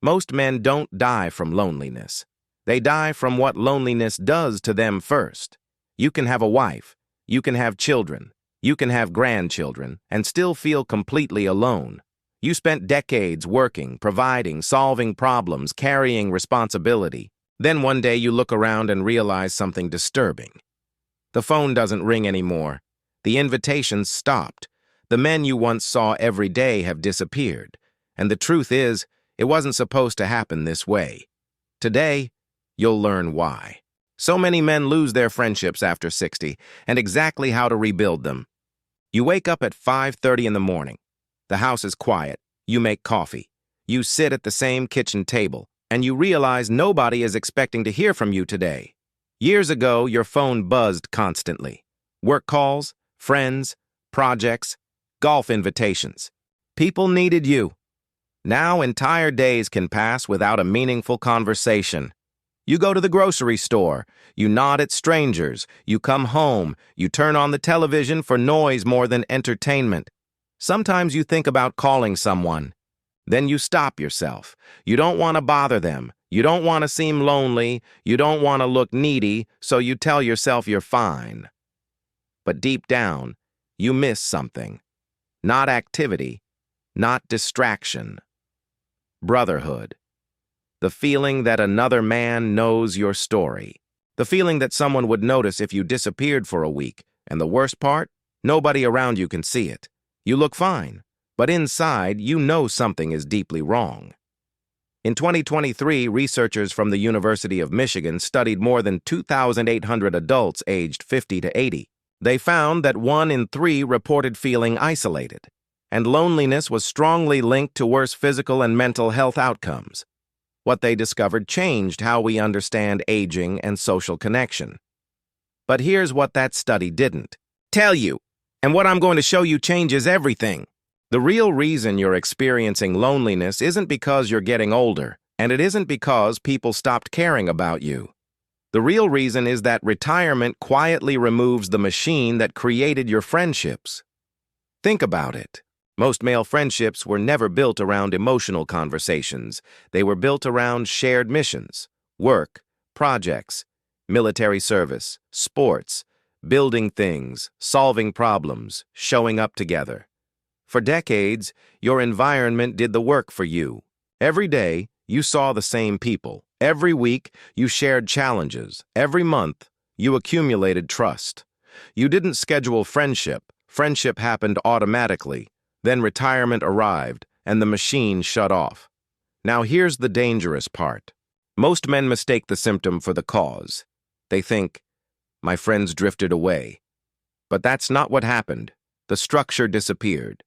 Most men don't die from loneliness. They die from what loneliness does to them first. You can have a wife, you can have children, you can have grandchildren, and still feel completely alone. You spent decades working, providing, solving problems, carrying responsibility. Then one day you look around and realize something disturbing. The phone doesn't ring anymore. The invitations stopped. The men you once saw every day have disappeared. And the truth is, it wasn't supposed to happen this way. Today, you'll learn why. So many men lose their friendships after 60, and exactly how to rebuild them. You wake up at 5:30 in the morning. The house is quiet. You make coffee. You sit at the same kitchen table, and you realize nobody is expecting to hear from you today. Years ago, your phone buzzed constantly. Work calls, friends, projects, golf invitations. People needed you. Now entire days can pass without a meaningful conversation. You go to the grocery store, you nod at strangers, you come home, you turn on the television for noise more than entertainment. Sometimes you think about calling someone. Then you stop yourself. You don't want to bother them. You don't want to seem lonely. You don't want to look needy, so you tell yourself you're fine. But deep down, you miss something. Not activity, not distraction. Brotherhood. The feeling that another man knows your story. The feeling that someone would notice if you disappeared for a week. And the worst part? Nobody around you can see it. You look fine, but inside you know something is deeply wrong. In 2023, researchers from the University of Michigan studied more than 2,800 adults aged 50 to 80. They found that 1 in 3 reported feeling isolated, and loneliness was strongly linked to worse physical and mental health outcomes. What they discovered changed how we understand aging and social connection. But here's what that study didn't tell you, and what I'm going to show you changes everything. The real reason you're experiencing loneliness isn't because you're getting older, and it isn't because people stopped caring about you. The real reason is that retirement quietly removes the machine that created your friendships. Think about it. Most male friendships were never built around emotional conversations. They were built around shared missions, work, projects, military service, sports, building things, solving problems, showing up together. For decades, your environment did the work for you. Every day, you saw the same people. Every week, you shared challenges. Every month, you accumulated trust. You didn't schedule friendship. Friendship happened automatically. Then retirement arrived, and the machine shut off. Now here's the dangerous part. Most men mistake the symptom for the cause. They think, my friends drifted away. But that's not what happened. The structure disappeared.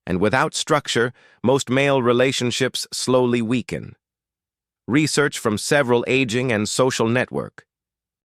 And without structure, most male relationships slowly weaken. Research from several aging and social network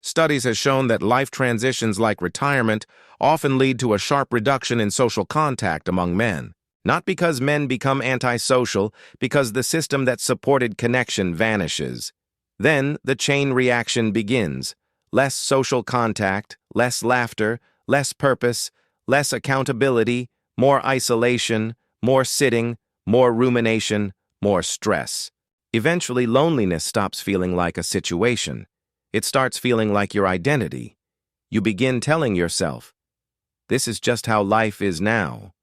studies has shown that life transitions like retirement often lead to a sharp reduction in social contact among men. Not because men become antisocial, because the system that supported connection vanishes. Then the chain reaction begins. Less social contact, less laughter, less purpose, less accountability, more isolation, more sitting, more rumination, more stress. Eventually, loneliness stops feeling like a situation. It starts feeling like your identity. You begin telling yourself, this is just how life is now.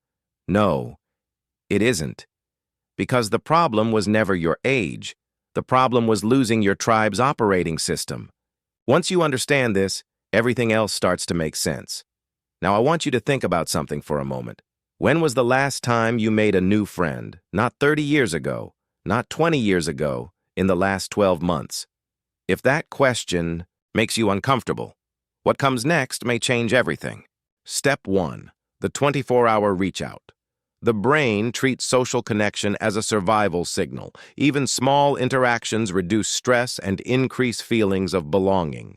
No, it isn't. Because the problem was never your age. The problem was losing your tribe's operating system. Once you understand this, everything else starts to make sense. Now I want you to think about something for a moment. When was the last time you made a new friend? Not 30 years ago, not 20 years ago, in the last 12 months. If that question makes you uncomfortable, what comes next may change everything. Step 1. The 24-hour reach out. The brain treats social connection as a survival signal. Even small interactions reduce stress and increase feelings of belonging.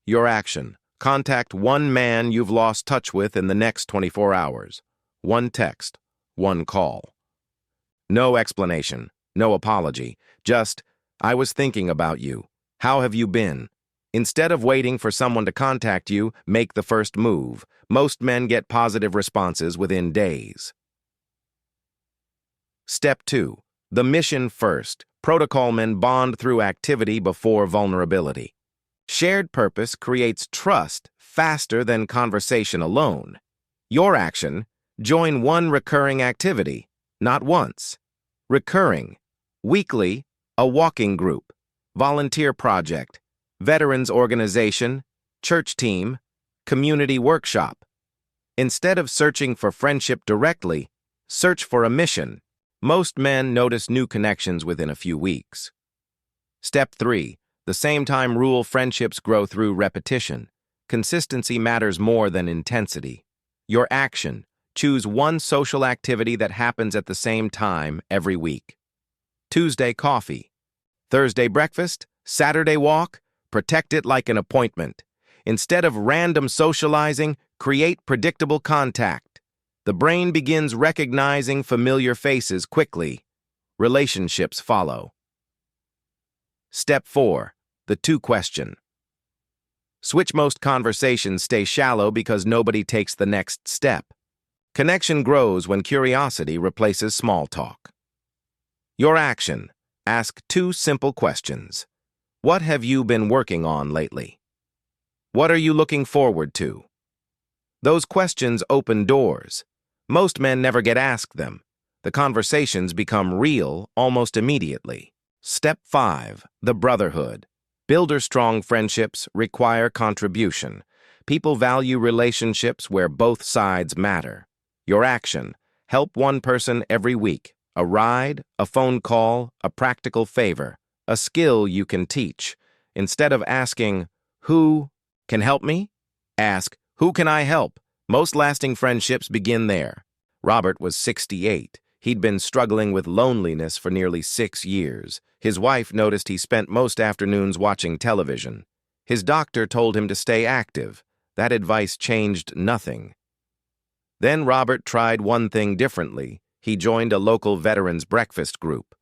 Your action. Contact one man you've lost touch with in the next 24 hours. One text, one call. No explanation, no apology. Just, I was thinking about you. How have you been? Instead of waiting for someone to contact you, make the first move. Most men get positive responses within days. Step 2. The mission first. Protocol men bond through activity before vulnerability. Shared purpose creates trust faster than conversation alone. Your action, join one recurring activity, not once. Recurring, weekly, a walking group, volunteer project, veterans organization, church team, community workshop. Instead of searching for friendship directly, search for a mission. Most men notice new connections within a few weeks. Step 3. The same time rule. Friendships grow through repetition. Consistency matters more than intensity. Your action. Choose one social activity that happens at the same time every week. Tuesday coffee. Thursday breakfast. Saturday walk. Protect it like an appointment. Instead of random socializing, create predictable contact. The brain begins recognizing familiar faces quickly. Relationships follow. Step 4. The 2 question. Switch. Most conversations stay shallow because nobody takes the next step. Connection grows when curiosity replaces small talk. Your action. Ask 2 simple questions. What have you been working on lately? What are you looking forward to? Those questions open doors. Most men never get asked them. The conversations become real almost immediately. Step 5. The brotherhood. Build strong friendships require contribution. People value relationships where both sides matter. Your action. Help one person every week. A ride, a phone call, a practical favor. A skill you can teach. Instead of asking, "Who can help me?" ask, "Who can I help?" Most lasting friendships begin there. Robert was 68. He'd been struggling with loneliness for nearly 6 years. His wife noticed he spent most afternoons watching television. His doctor told him to stay active. That advice changed nothing. Then Robert tried one thing differently. He joined a local veterans breakfast group.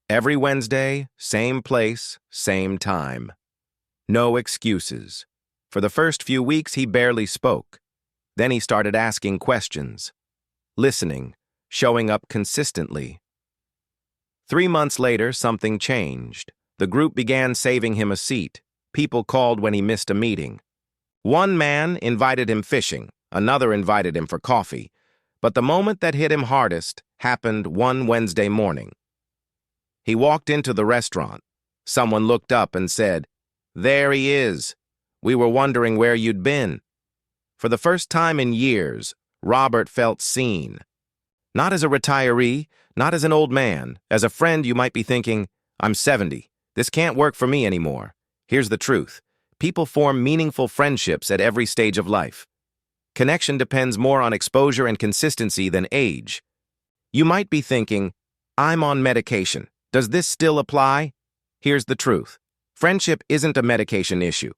Every Wednesday, same place, same time. No excuses. For the first few weeks, he barely spoke. Then he started asking questions, listening, showing up consistently. 3 months later, something changed. The group began saving him a seat. People called when he missed a meeting. One man invited him fishing. Another invited him for coffee. But the moment that hit him hardest happened one Wednesday morning. He walked into the restaurant. Someone looked up and said, "There he is. We were wondering where you'd been." For the first time in years, Robert felt seen. Not as a retiree, not as an old man. As a friend, you might be thinking, "I'm 70. This can't work for me anymore." Here's the truth. People form meaningful friendships at every stage of life. Connection depends more on exposure and consistency than age. You might be thinking, "I'm on medication. Does this still apply?" Here's the truth. Friendship isn't a medication issue.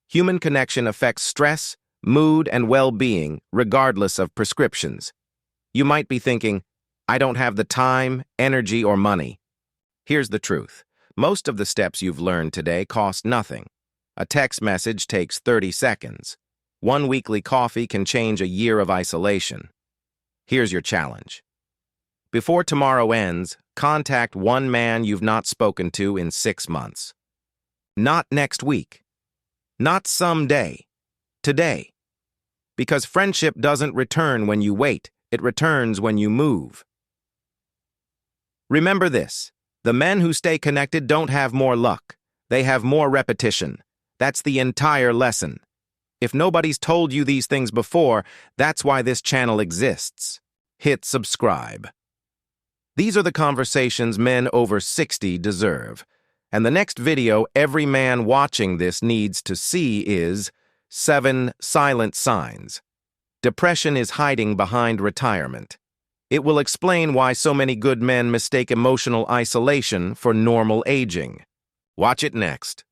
Human connection affects stress, mood, and well-being, regardless of prescriptions. You might be thinking, "I don't have the time, energy, or money." Here's the truth. Most of the steps you've learned today cost nothing. A text message takes 30 seconds. One weekly coffee can change a year of isolation. Here's your challenge. Before tomorrow ends, contact one man you've not spoken to in 6 months. Not next week. Not someday. Today. Because friendship doesn't return when you wait. It returns when you move. Remember this. The men who stay connected don't have more luck. They have more repetition. That's the entire lesson. If nobody's told you these things before, that's why this channel exists. Hit subscribe. These are the conversations men over 60 deserve. And the next video every man watching this needs to see is 7 Silent Signs. Depression is hiding behind retirement. It will explain why so many good men mistake emotional isolation for normal aging. Watch it next.